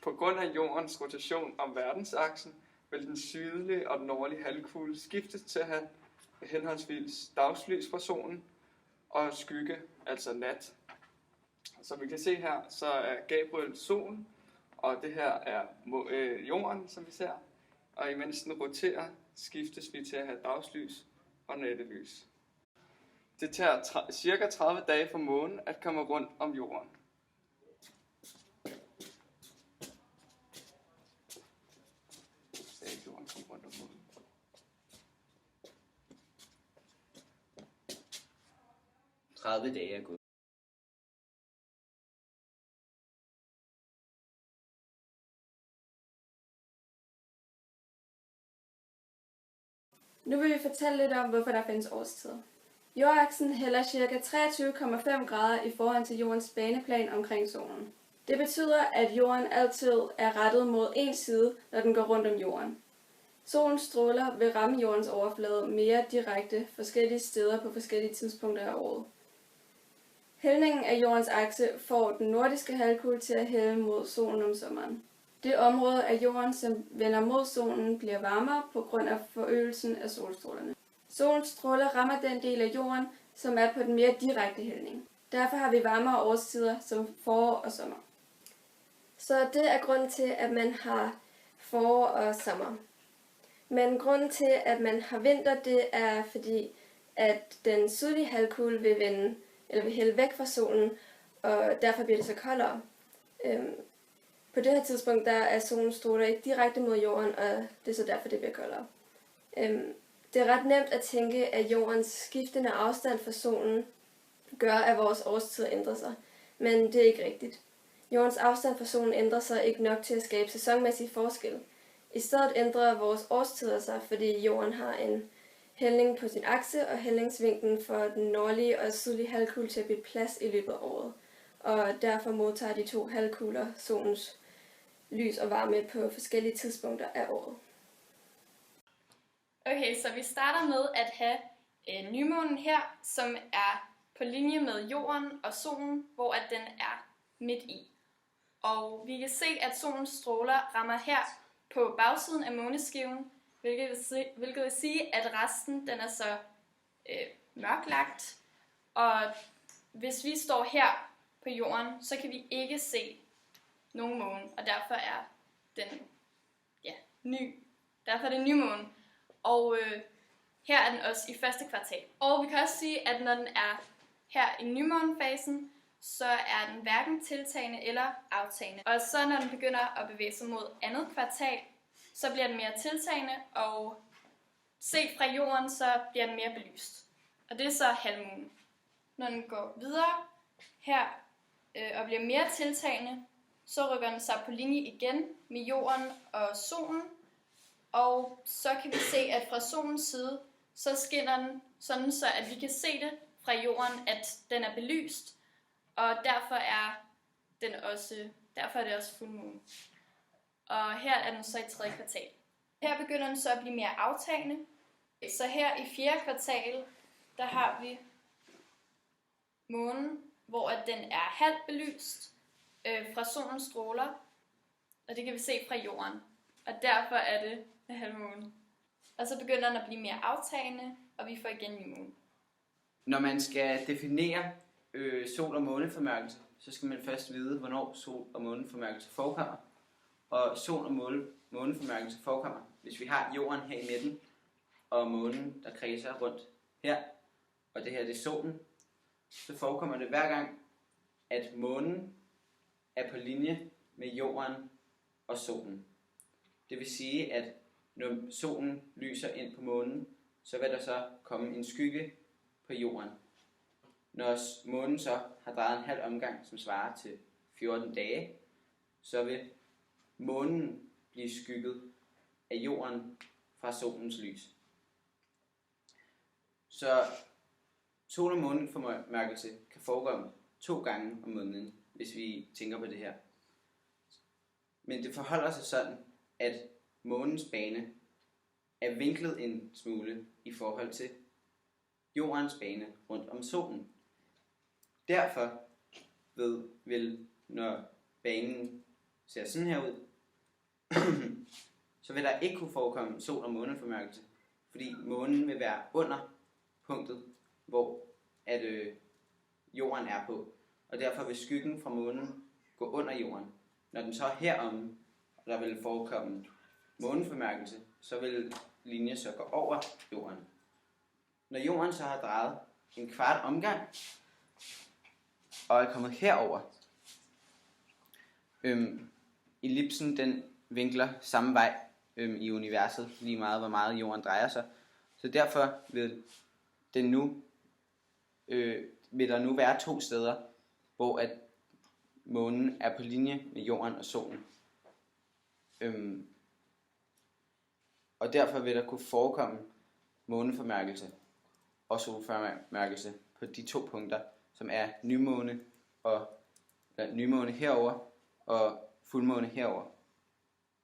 På grund af jordens rotation om verdensaksen vil den sydlige og den nordlige halvkugle skiftes til at have henholdsvis dagslys fra solen og skygge, altså nat. Som vi kan se her, så er Gabriel solen, og det her er jorden, som vi ser. Og imens den roterer, skiftes vi til at have dagslys og nattelys. Det tager cirka 30 dage for månen at komme rundt om jorden. Jorden kommer rundt om månen. Dage er gået. Nu vil vi fortælle lidt om, hvorfor der findes årstider. Jordaksen hælder ca. 23,5 grader i forhold til jordens baneplan omkring solen. Det betyder, at jorden altid er rettet mod en side, når den går rundt om jorden. Solens stråler vil ramme jordens overflade mere direkte forskellige steder på forskellige tidspunkter af året. Hældningen af jordens akse får den nordiske halvkugle til at hælde mod solen om sommeren. Det område af jorden, som vender mod solen, bliver varmere på grund af forøgelsen af solstrålerne. Solens stråler rammer den del af jorden, som er på den mere direkte hældning. Derfor har vi varmere årstider som forår og sommer. Så det er grunden til, at man har forår og sommer. Men grunden til, at man har vinter, det er fordi, at den sydlige halvkugle vil hælde væk fra solen, og derfor bliver det så koldere. På det her tidspunkt, der er solens stråler ikke direkte mod jorden, og det er så derfor, det bliver koldere. Det er ret nemt at tænke, at jordens skiftende afstand fra solen gør, at vores årstider ændrer sig. Men det er ikke rigtigt. Jordens afstand fra solen ændrer sig ikke nok til at skabe sæsonmæssige forskelle. I stedet ændrer vores årstider sig, fordi jorden har en hældning på sin akse, og hældningsvinklen for den nordlige og sydlige halvkugle til at blive plads i løbet af året. Og derfor modtager de to halvkugler solens lys og varme på forskellige tidspunkter af året. Okay, så vi starter med at have nymånen her, som er på linje med jorden og solen, hvor at den er midt i. Og vi kan se, at solens stråler rammer her på bagsiden af måneskiven, hvilket vil sige, at resten den er så mørklagt. Og hvis vi står her på jorden, så kan vi ikke se nogen måne, og derfor er den Derfor er det nymåne. Og her er den også i første kvartal. Og vi kan også sige, at når den er her i nymånefasen, så er den hverken tiltagende eller aftagende. Og så når den begynder at bevæge sig mod andet kvartal, så bliver den mere tiltagende, og set fra jorden, så bliver den mere belyst. Og det er så halvmånen. Når den går videre her og bliver mere tiltagende, så rykker den sig på linje igen med jorden og solen. Og så kan vi se, at fra solens side, så skinner den sådan, så at vi kan se det fra jorden, at den er belyst. Og derfor er det også fuldmåne. Og her er den så i tredje kvartal. Her begynder den så at blive mere aftagende. Så her i fjerde kvartal, der har vi månen, hvor at den er halvt belyst fra solens stråler. Og det kan vi se fra jorden. Og derfor er det halvmåne. Og så begynder den at blive mere aftagende, og vi får igen nymåne. Når man skal definere sol- og måneformørkelse, så skal man først vide, hvornår sol- og måneformørkelse forekommer. Og sol- og måneformørkelse forekommer, hvis vi har jorden her i midten, og månen, der kredser rundt her, og det her det er solen, så forekommer det hver gang, at månen er på linje med jorden og solen. Det vil sige, at når solen lyser ind på månen, så vil der så komme en skygge på jorden. Når månen så har drejet en halv omgang, som svarer til 14 dage, så vil månen blive skygget af jorden fra solens lys. Så sol- og måneformørkelse kan forekomme 2 gange om måneden, hvis vi tænker på det her. Men det forholder sig sådan, at månens bane er vinklet en smule i forhold til jordens bane rundt om solen. Derfor vil, når banen ser sådan her ud, så vil der ikke kunne forekomme sol- og måneformørkelse, fordi månen vil være under punktet, hvor at, jorden er på, og derfor vil skyggen fra månen gå under jorden. Når den så er heromme, og der vil forekomme måneformørkelse, så vil linjen så gå over jorden. Når jorden så har drejet en kvart omgang, og er kommet herover, ellipsen den vinkler samme vej i universet, lige meget hvor meget jorden drejer sig. Så derfor vil der nu være 2 steder, hvor at månen er på linje med jorden og solen. Og derfor vil der kunne forekomme måneformørkelse og solformørkelse på de 2 punkter, som er nymåne herover og fuldmåne herover.